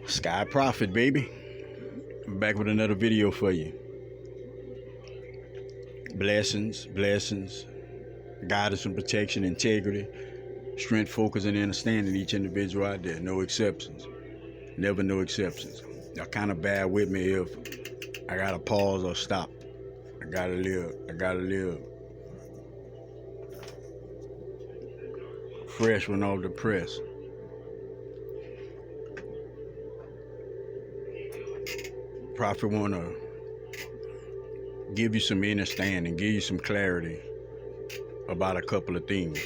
Sky Prophet, baby. I'm back with another video for you. Blessings, guidance and protection, integrity, strength, focus, and understanding each individual out there. No exceptions. Never no exceptions. Y'all kind of bear with me if I gotta pause or stop. I gotta live fresh when all the press. Prophet wanna give you some understanding, give you some clarity about a couple of things.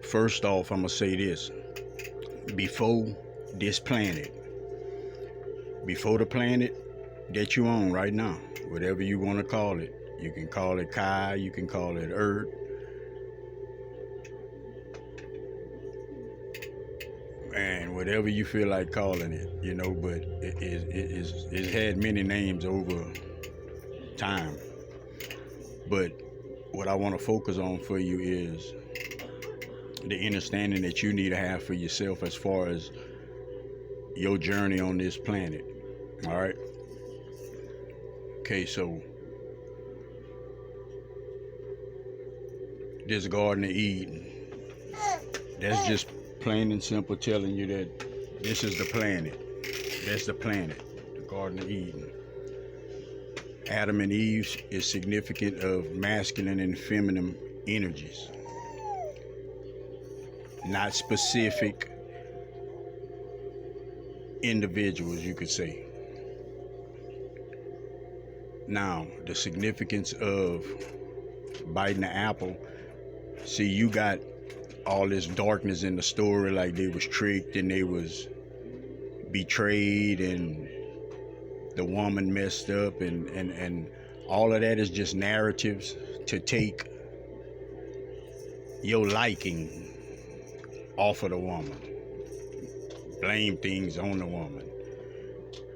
First off, I'm gonna say this. Before this planet, before the planet that you're on right now, whatever you want to call it, you can call it Kai, you can call it Earth, and whatever you feel like calling it, but it's had many names over time. But what I want to focus on for you is the understanding that you need to have for yourself as far as your journey on this planet. All right. Okay, so this Garden of Eden, that's just plain and simple telling you that this is the planet. That's the planet, the Garden of Eden. Adam and Eve is significant of masculine and feminine energies. Not specific individuals, you could say. Now, the significance of biting the apple, see, you got all this darkness in the story, like they was tricked and they was betrayed and the woman messed up and all of that is just narratives to take your liking off of the woman, blame things on the woman,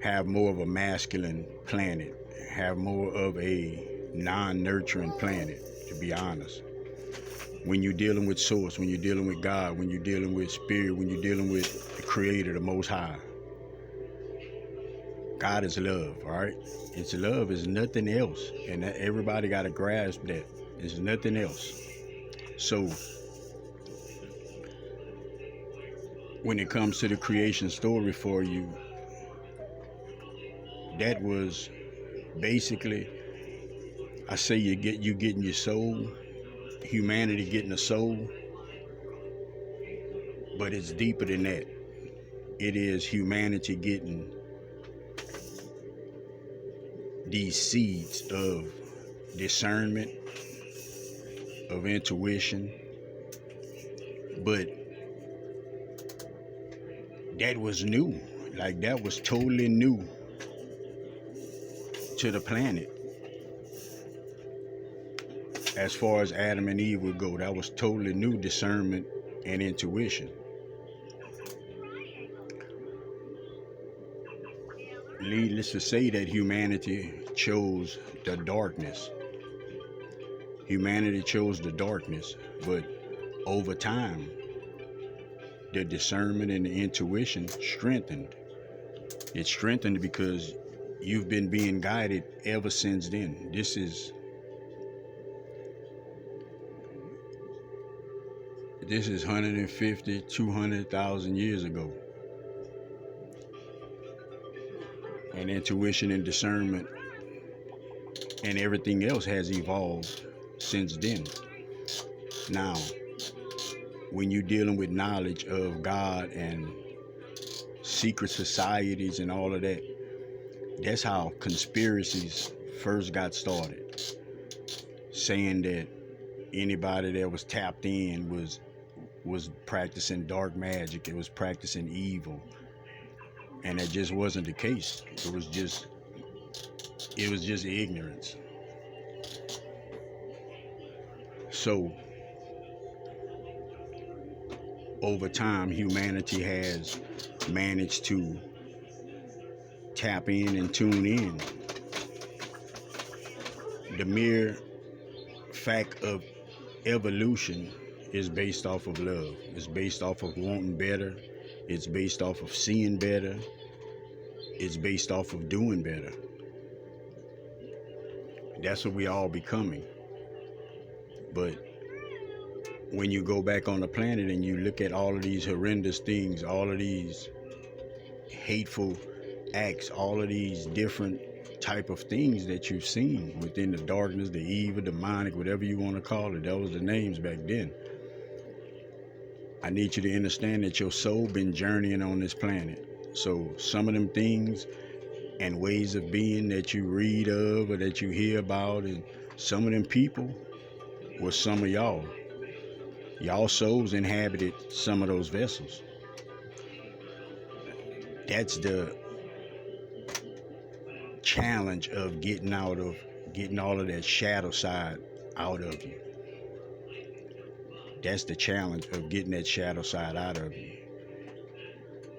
have more of a masculine planet, have more of a non-nurturing planet, to be honest. When you're dealing with source, when you're dealing with God, when you're dealing with spirit, when you're dealing with the creator, the most high, God is love, all right? It's love, is nothing else, and everybody got to grasp that. It's nothing else. So when it comes to the creation story for you, that was basically, I say you getting your soul, humanity getting a soul, but it's deeper than that. It is humanity getting these seeds of discernment, of intuition, but that was new. Like, that was totally new to the planet. As far as Adam and Eve would go, that was totally new, discernment and intuition. Needless to say that humanity chose the darkness. Humanity chose the darkness, but over time, the discernment and the intuition strengthened. It strengthened because you've been being guided ever since then. This is 150, 200,000 years ago. And intuition and discernment and everything else has evolved since then. Now, when you're dealing with knowledge of God and secret societies and all of that, that's how conspiracies first got started. Saying that anybody that was tapped in was practicing dark magic, it was practicing evil. And that just wasn't the case. It was just ignorance. So over time, humanity has managed to tap in and tune in. The mere fact of evolution is based off of love. It's based off of wanting better. It's based off of seeing better. It's based off of doing better. That's what we all becoming. But when you go back on the planet and you look at all of these horrendous things, all of these hateful acts, all of these different type of things that you've seen within the darkness, the evil, demonic, whatever you want to call it, that was the names back then. I need you to understand that your soul been journeying on this planet. So some of them things and ways of being that you read of or that you hear about, and some of them people were some of y'all. Y'all souls inhabited some of those vessels. That's the challenge of getting all of that shadow side out of you. That's the challenge of getting that shadow side out of you.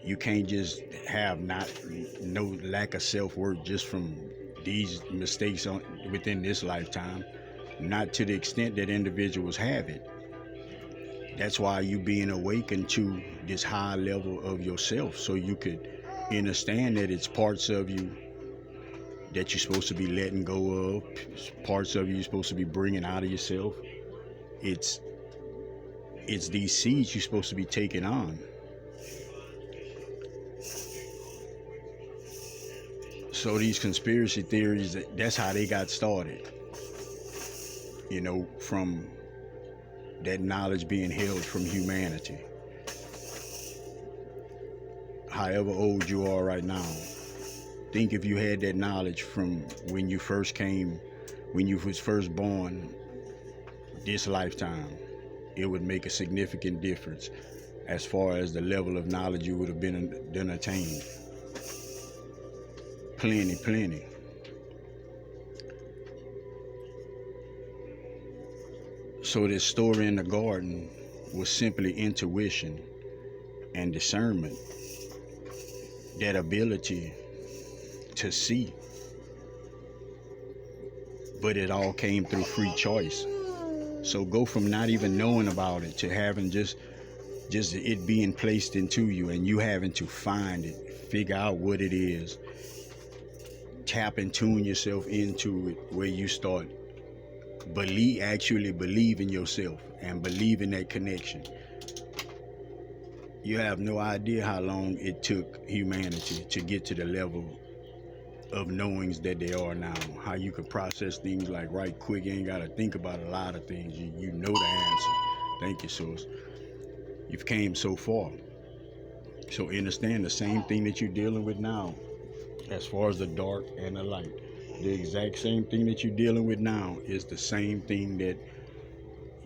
You can't just have no lack of self-worth just from these mistakes within this lifetime. Not to the extent that individuals have it. That's why you being awakened to this high level of yourself, so you could understand that it's parts of you that you're supposed to be letting go of, parts of you you're supposed to be bringing out of yourself. It's these seeds you're supposed to be taking on. So these conspiracy theories, that's how they got started. From that knowledge being held from humanity. However old you are right now, think if you had that knowledge from when you first came, when you was first born, this lifetime, it would make a significant difference as far as the level of knowledge you would have been attained. Plenty. So this story in the garden was simply intuition and discernment. That ability to see. But it all came through free choice. So go from not even knowing about it to having just it being placed into you and you having to find it, figure out what it is, tap and tune yourself into it, where you start actually believe in yourself and believe in that connection. You have no idea how long it took humanity to get to the level of knowings that they are now. How you can process things like right quick. You ain't got to think about a lot of things. You know the answer. Thank you, source. You've came so far. So understand the same thing that you're dealing with now, as far as the dark and the light. The exact same thing that you're dealing with now is the same thing that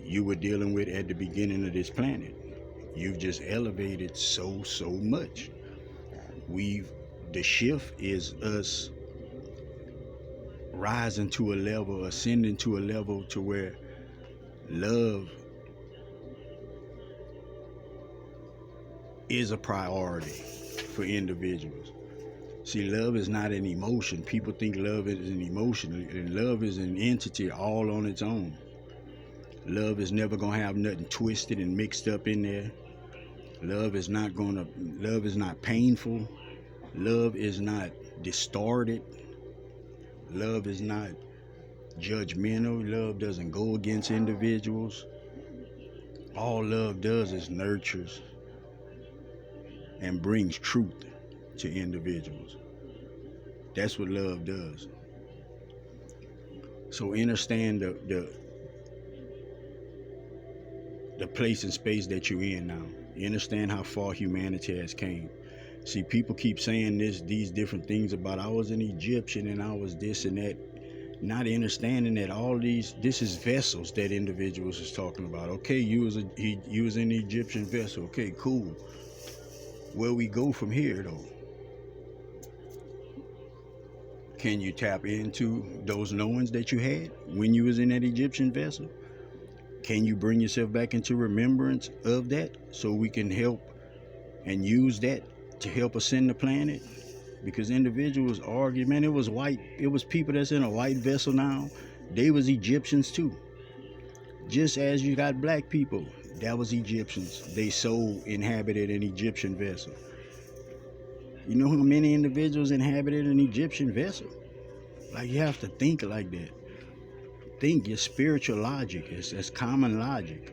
you were dealing with at the beginning of this planet. You've just elevated so much. The shift is us rising to a level, ascending to a level to where love is a priority for individuals. See, love is not an emotion. People think love is an emotion, and love is an entity all on its own. Love is never gonna have nothing twisted and mixed up in there. Love is not painful. Love is not distorted. Love is not judgmental. Love doesn't go against individuals. All love does is nurtures and brings truth to individuals. That's what love does. So understand the place and space that you're in now. You understand how far humanity has came. See, people keep saying these different things about I was an Egyptian and I was this and that, not understanding that this is vessels that individuals is talking about. Okay, you was an Egyptian vessel. Okay, cool. Where we go from here though? Can you tap into those knowings that you had when you was in that Egyptian vessel? Can you bring yourself back into remembrance of that so we can help and use that to help ascend the planet? Because individuals argue, man, it was people that's in a white vessel now. They was Egyptians too. Just as you got black people, that was Egyptians. They soul inhabited an Egyptian vessel. You know how many individuals inhabited an Egyptian vessel? Like, you have to think like that. Think your spiritual logic. It's common logic.